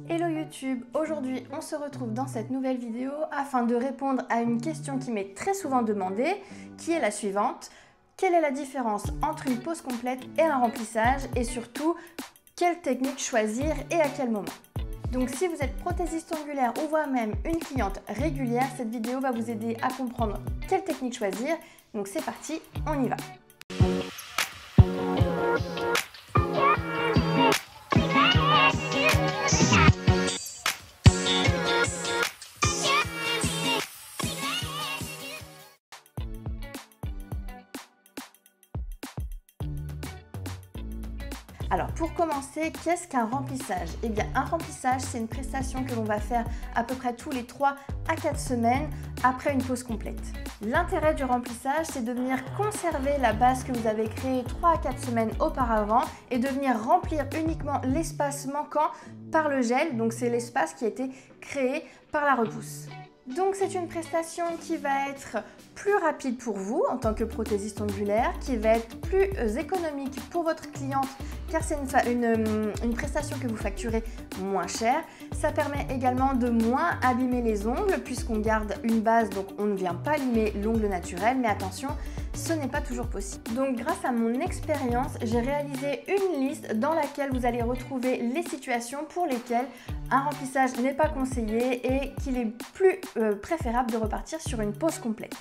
Hello YouTube, aujourd'hui on se retrouve dans cette nouvelle vidéo afin de répondre à une question qui m'est très souvent demandée, qui est la suivante. Quelle est la différence entre une pose complète et un remplissage et surtout, quelle technique choisir et à quel moment? Donc si vous êtes prothésiste ongulaire ou voire même une cliente régulière, cette vidéo va vous aider à comprendre quelle technique choisir. Donc c'est parti, on y va! Alors pour commencer, qu'est-ce qu'un remplissage? Eh bien un remplissage, c'est une prestation que l'on va faire à peu près tous les 3 à 4 semaines après une pose complète. L'intérêt du remplissage, c'est de venir conserver la base que vous avez créée 3 à 4 semaines auparavant et de venir remplir uniquement l'espace manquant par le gel, donc c'est l'espace qui a été créé par la repousse. Donc c'est une prestation qui va être plus rapide pour vous en tant que prothésiste ongulaire, qui va être plus économique pour votre cliente car c'est une prestation que vous facturez moins cher. Ça permet également de moins abîmer les ongles puisqu'on garde une base, donc on ne vient pas limer l'ongle naturel, mais attention, ce n'est pas toujours possible. Donc grâce à mon expérience, j'ai réalisé une liste dans laquelle vous allez retrouver les situations pour lesquelles un remplissage n'est pas conseillé et qu'il est plus préférable de repartir sur une pose complète.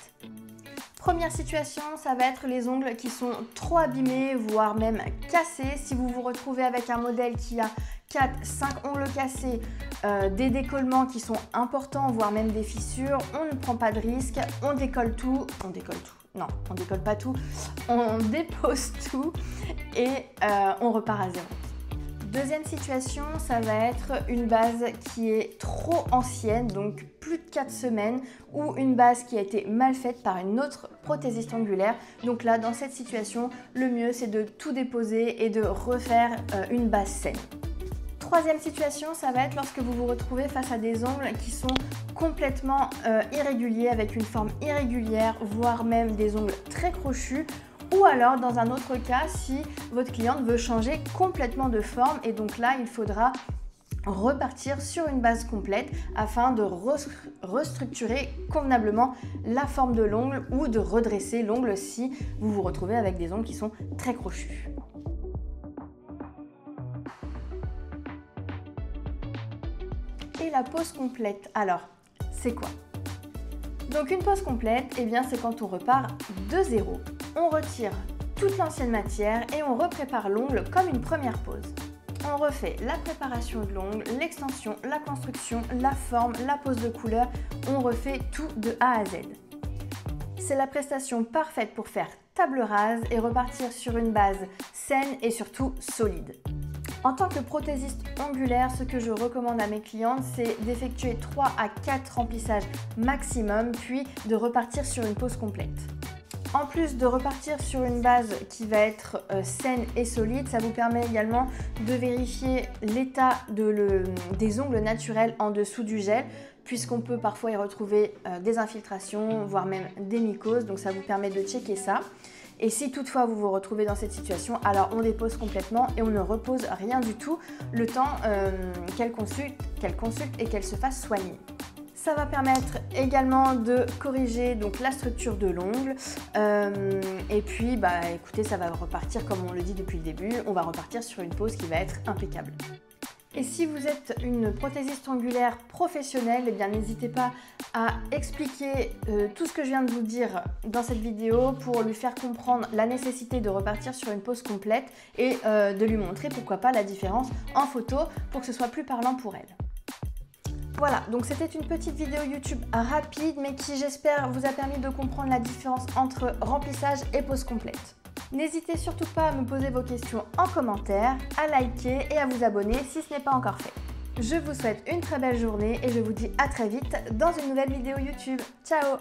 Première situation, ça va être les ongles qui sont trop abîmés, voire même cassés. Si vous vous retrouvez avec un modèle qui a 4-5 ongles cassés, des décollements qui sont importants, voire même des fissures, on ne prend pas de risque, on décolle tout. Non, on décolle pas tout, on dépose tout et on repart à zéro. Deuxième situation, ça va être une base qui est trop ancienne, donc plus de 4 semaines, ou une base qui a été mal faite par une autre prothésiste ongulaire. Donc là, dans cette situation, le mieux c'est de tout déposer et de refaire une base saine. Troisième situation, ça va être lorsque vous vous retrouvez face à des ongles qui sont complètement irréguliers, avec une forme irrégulière, voire même des ongles très crochus. Ou alors, dans un autre cas, si votre cliente veut changer complètement de forme, et donc là, il faudra repartir sur une base complète afin de restructurer convenablement la forme de l'ongle ou de redresser l'ongle si vous vous retrouvez avec des ongles qui sont très crochus. Et la pose complète, alors, c'est quoi? Donc une pose complète, eh bien c'est quand on repart de zéro. On retire toute l'ancienne matière et on reprépare l'ongle comme une première pose. On refait la préparation de l'ongle, l'extension, la construction, la forme, la pose de couleur. On refait tout de A à Z. C'est la prestation parfaite pour faire table rase et repartir sur une base saine et surtout solide. En tant que prothésiste ongulaire, ce que je recommande à mes clientes, c'est d'effectuer 3 à 4 remplissages maximum, puis de repartir sur une pose complète. En plus de repartir sur une base qui va être saine et solide, ça vous permet également de vérifier l'état des ongles naturels en dessous du gel, puisqu'on peut parfois y retrouver des infiltrations, voire même des mycoses, donc ça vous permet de checker ça. Et si toutefois vous vous retrouvez dans cette situation, alors on dépose complètement et on ne repose rien du tout le temps qu'elle consulte et qu'elle se fasse soigner. Ça va permettre également de corriger donc la structure de l'ongle et puis écoutez, ça va repartir comme on le dit depuis le début, on va repartir sur une pose qui va être impeccable. Et si vous êtes une prothésiste ongulaire professionnelle, eh bien n'hésitez pas à expliquer tout ce que je viens de vous dire dans cette vidéo pour lui faire comprendre la nécessité de repartir sur une pose complète et de lui montrer pourquoi pas la différence en photo pour que ce soit plus parlant pour elle. Voilà, donc c'était une petite vidéo YouTube rapide mais qui j'espère vous a permis de comprendre la différence entre remplissage et pose complète. N'hésitez surtout pas à me poser vos questions en commentaire, à liker et à vous abonner si ce n'est pas encore fait. Je vous souhaite une très belle journée et je vous dis à très vite dans une nouvelle vidéo YouTube. Ciao!